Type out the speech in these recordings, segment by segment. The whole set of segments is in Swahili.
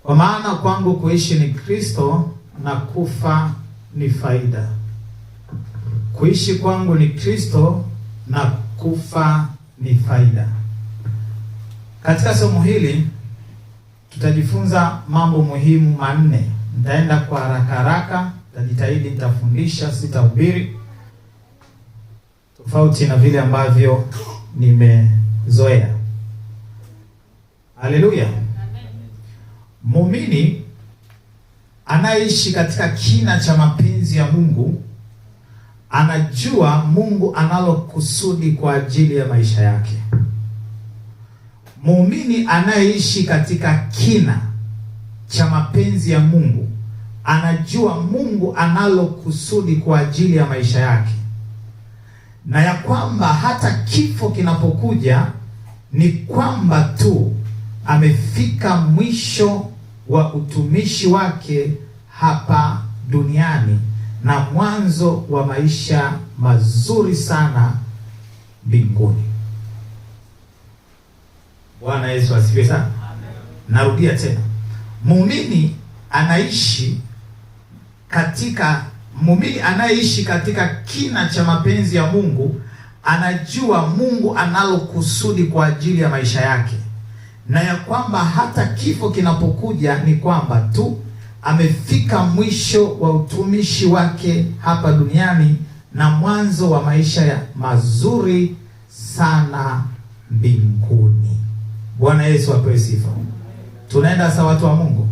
Kwa maana kwangu kuishi ni Kristo na kufa ni faida. Kuishi kwangu ni Kristo na kufa ni faida. Katika somo hili tutajifunza mambo muhimu manne. Nitaenda kwa haraka, nitajitahidi nitafundisha, sitahubiri, tofauti na vile ambavyo nimezoea. Haleluya. Muumini anayeishi katika kina cha mapenzi ya Mungu anajua Mungu analo kusudi kwa ajili ya maisha yake. Muumini anayeishi katika kina cha mapenzi ya Mungu anajua Mungu analo kusudi kwa ajili ya maisha yake, na ya kwamba hata kifo kinapokuja ni kwamba tu amefika mwisho wa utumishi wake hapa duniani na mwanzo wa maisha mazuri sana mbinguni. Bwana Yesu asifiwe sana. Amen. Narudia tena. Muumini anayeishi katika kina cha mapenzi ya Mungu anajua Mungu analo kusudi kwa ajili ya maisha yake, na ya kwamba hata kifo kinapokuja ni kwamba tu amefika mwisho wa utumishi wake hapa duniani na mwanzo wa maisha ya mazuri sana mbinguni. Bwana Yesu apewe sifa. Tunaenda sawa, watu wa Mungu?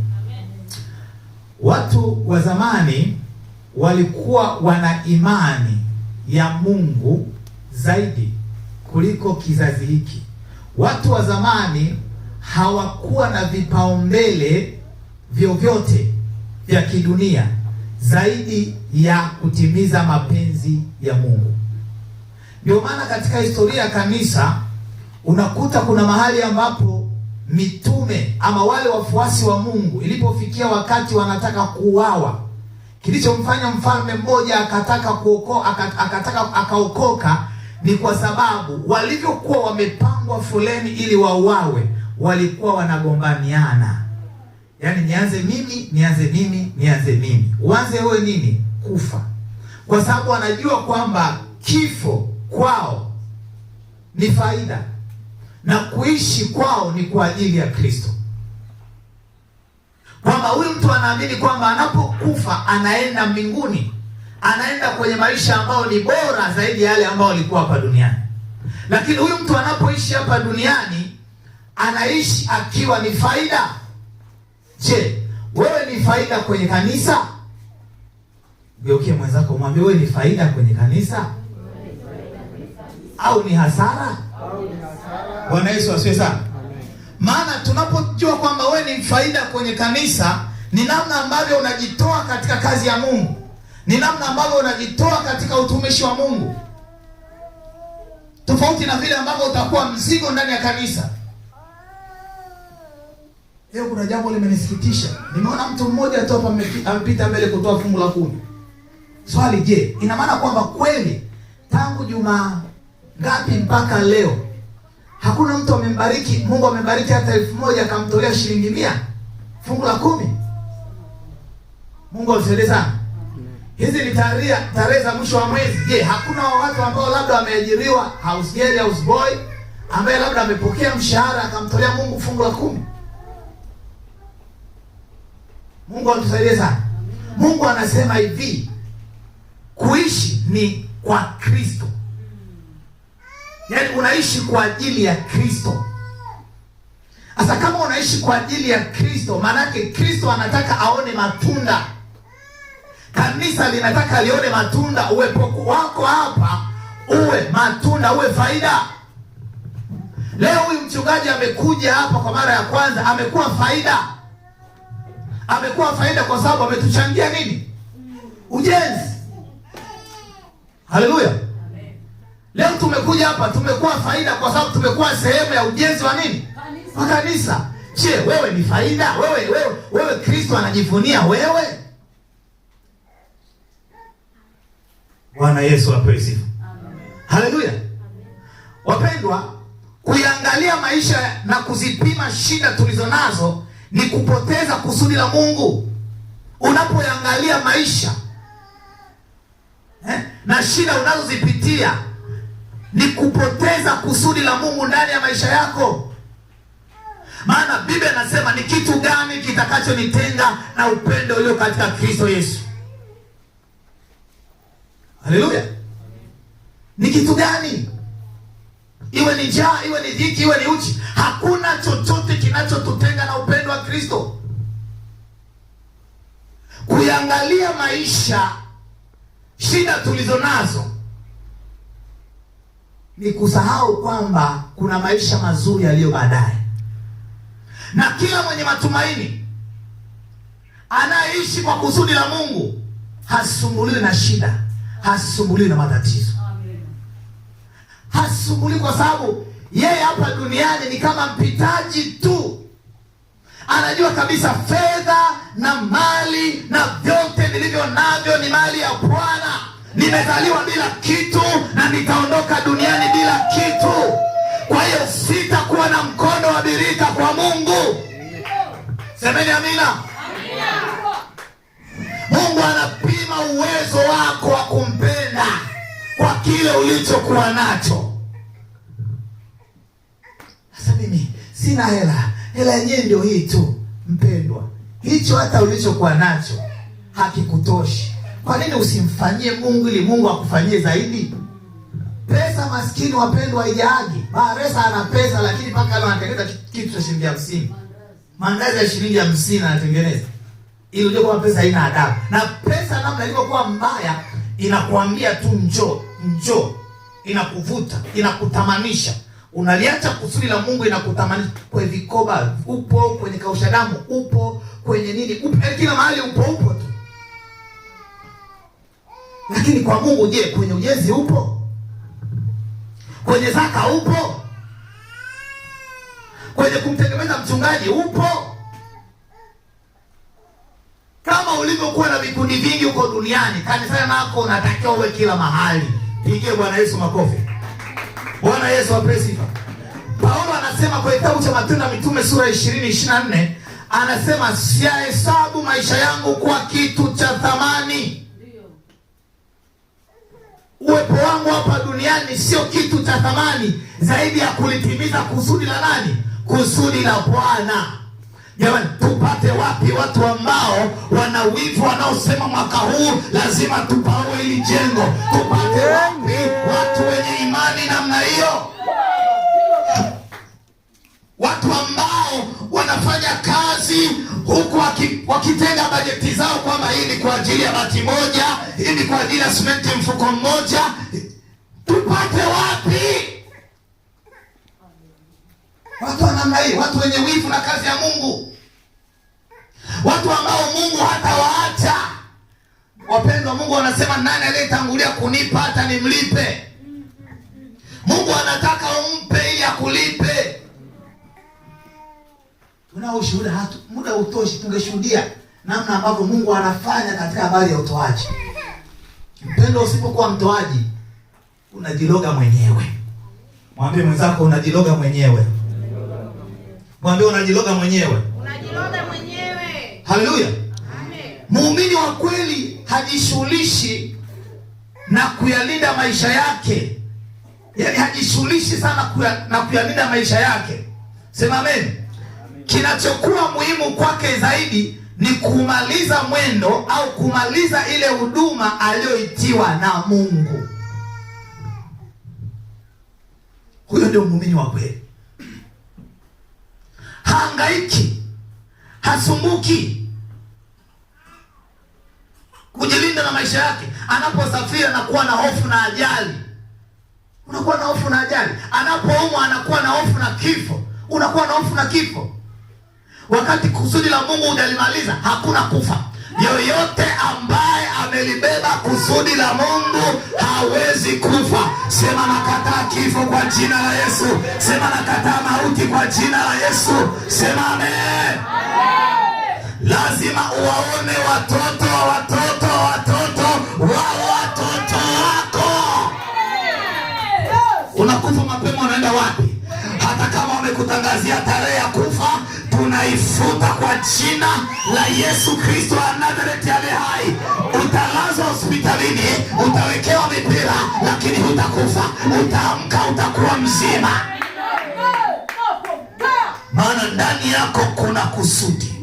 Watu wa zamani walikuwa wana imani ya Mungu zaidi kuliko kizazi hiki. Watu wa zamani hawakuwa na vipaumbele vyovyote vya kidunia zaidi ya kutimiza mapenzi ya Mungu. Ndio maana katika historia ya kanisa unakuta kuna mahali ambapo mitume ama wale wafuasi wa Mungu ilipofikia wakati wanataka kuuawa, kilichomfanya mfalme mmoja akaokoka ni kwa sababu walivyokuwa wamepangwa foleni ili wauawe, walikuwa wanagombaniana. Yaani nianze mimi, uanze wewe nini? Kufa. Kwa sababu wanajua kwamba kifo kwao ni faida na kuishi kwao ni kwa ajili ya Kristo. Kwamba huyu mtu anaamini kwamba anapokufa anaenda mbinguni, anaenda kwenye maisha ambayo ni bora zaidi ya yale ambayo alikuwa hapa duniani. Lakini huyu mtu anapoishi hapa duniani anaishi akiwa ni faida. Je, wewe ni faida kwenye kanisa? Geukie mwenzako mwambie, wewe ni faida kwenye kanisa au ni hasara? Bwana Yesu asifiwe sana. Maana tunapojua kwamba wewe ni faida kwenye kanisa, ni namna ambavyo unajitoa katika kazi ya Mungu, ni namna ambavyo unajitoa katika utumishi wa Mungu, tofauti na vile ambavyo utakuwa mzigo ndani ya kanisa. Leo kuna jambo limenisikitisha. Nimeona mtu mmoja tu hapa amepita mbele kutoa fungu la 10. Swali, je, ina maana kwamba kweli tangu juma ngapi mpaka leo hakuna mtu amembariki, Mungu amembariki hata 1000 akamtolea shilingi 100 fungu la 10? Mungu atusaidie sana. Hizi ni tarehe za mwisho wa mwezi. Je, hakuna watu ambao labda wameajiriwa, house girl, house boy, ambaye labda amepokea mshahara akamtolea Mungu fungu la 10? Mungu atusaidie sana. Mungu anasema hivi, kuishi ni kwa Kristo. Yaani unaishi kwa ajili ya Kristo. Sasa kama unaishi kwa ajili ya Kristo, maana yake Kristo anataka aone matunda. Kanisa linataka lione matunda. Uwepo wako hapa uwe matunda, uwe faida. Leo huyu mchungaji amekuja hapa kwa mara ya kwanza, amekuwa faida. Amekuwa faida kwa sababu ametuchangia nini? Ujenzi. Haleluya. Leo tumekuja hapa, tumekuwa faida kwa sababu tumekuwa sehemu ya ujenzi wa nini? Wa kanisa. Je, wewe ni faida? Wewe Kristo anajivunia wewe? Bwana Yesu apewe sifa. Haleluya. Wapendwa, kuiangalia maisha na kuzipima shida tulizo nazo ni kupoteza kusudi la Mungu. Unapoangalia maisha na shida unazozipitia, ni kupoteza kusudi la Mungu ndani ya maisha yako. Maana Biblia inasema, ni kitu gani kitakachonitenga na upendo ulio katika Kristo Yesu? Haleluya! Ni kitu gani? Iwe ni njaa, iwe ni dhiki, iwe ni uchi, hakuna chochote kinachotutenga na upendo wa Kristo. Kuangalia maisha, shida tulizo nazo, ni kusahau kwamba kuna maisha mazuri yaliyo baadaye. Na kila mwenye matumaini anayeishi kwa kusudi la Mungu hasumbuliwi na shida, hasumbuliwi na matatizo. Hasumbuliwi kwa sababu yeye hapa duniani ni kama mpitaji tu. Anajua kabisa fedha na mali na vyote nilivyo navyo ni mali ya Bwana. Nimezaliwa bila kitu na nitaondoka duniani bila kitu. Kwa hiyo sitakuwa na mkono wa birika kwa Mungu. Semeni amina. Mungu anapima uwezo wako wa kumpenda kwa kile ulichokuwa nacho. Sasa mimi sina hela, hela yenyewe ndio hii tu. Mpendwa, hicho hata ulichokuwa nacho hakikutoshi. Kwa nini usimfanyie Mungu ili Mungu akufanyie zaidi? Pesa maskini, wapendwa, haijaagi. Baresa ana pesa lakini mpaka leo anatengeneza kitu cha shilingi 50. Mandazi ya shilingi 50 anatengeneza. Ili unajua kwamba pesa haina adabu. Na pesa namna ilivyokuwa mbaya, inakuambia tu njoo, inakuvuta, inakutamanisha. Unaliacha kusudi la Mungu, inakutamanisha. Kwa vikoba upo, kwenye kausha damu upo, kwenye nini upo, kila mahali upo tu. Lakini kwa Mungu, je, kwenye ujenzi upo? Kwenye zaka upo? Kwenye kumtegemeza mchungaji upo? Kama ulivyokuwa na vikundi vingi huko duniani, kanisani nako unatakiwa uwe kila mahali. Pigie Bwana Yesu makofi. Bwana Yesu apewe sifa. Paulo anasema kwa kitabu cha Matendo ya Mitume sura 20:24, anasema siyahesabu maisha yangu kwa kitu cha thamani. Uwepo wangu hapa duniani sio kitu cha thamani zaidi ya kulitimiza kusudi la nani? Kusudi la Bwana. Jamani, tupate wapi watu ambao wana wivu, wanaosema mwaka huu lazima tupaue hili jengo? Tupate wapi watu wenye imani namna hiyo? Watu ambao wanafanya kazi huku wakitenga bajeti zao kwamba hii ni kwa ajili ya bati moja, hii ni kwa ajili ya simenti mfuko mmoja. Tupate wapi watu wa namna hii? Watu wenye wivu na kazi ya Mungu, watu ambao Mungu hatawaacha. Wapendwa, Mungu anasema, nani aliyetangulia kunipa hata nimlipe? Mungu anataka umpe ili akulipe. Tunao ushuhuda, muda utoshi tungeshuhudia namna ambavyo Mungu anafanya katika habari ya utoaji. Mpendwa, usipokuwa mtoaji unajiloga mwenyewe. Mwambie mwenzako unajiloga mwenyewe. Mwambie unajiloga mwenyewe. Unajiloga mwenyewe. Haleluya. Amen. Muumini wa kweli hajishughulishi na kuyalinda maisha yake. Yaani hajishughulishi sana na kuyalinda maisha yake. Sema amen. Kinachokuwa muhimu kwake zaidi ni kumaliza mwendo au kumaliza ile huduma aliyoitiwa na Mungu. Huyo ndio muumini wa kweli. Hangaiki, hasumbuki kujilinda na maisha yake. Anaposafiri anakuwa na hofu na ajali. Unakuwa na hofu na ajali. Anapoumwa anakuwa na hofu na kifo. Unakuwa na hofu na kifo. Wakati kusudi la Mungu hujalimaliza, hakuna kufa. Yoyote ambaye amelibeba kusudi la Mungu hawezi kufa. Sema nakataa kifo kwa jina la Yesu. Sema nakataa mauti kwa jina la Yesu. Sema amen. Lazima uwaone watoto wa watoto wako. Unakufa mapema, unaenda wapi? Hata kama wamekutangazia tarehe ya kufa, tunaifuta kwa jina la Yesu Kristo wa Nazareti aliye hai. Utalazwa hospitalini, utawekewa mipira, lakini hutakufa. Utaamka, utakuwa mzima, maana ndani yako kuna kusudi.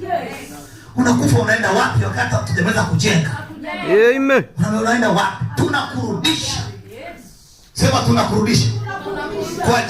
Unakufa unaenda wapi wakati hatujaweza kujenga? Amen. Unaenda wapi? Tunakurudisha. Sema tunakurudisha. Kwa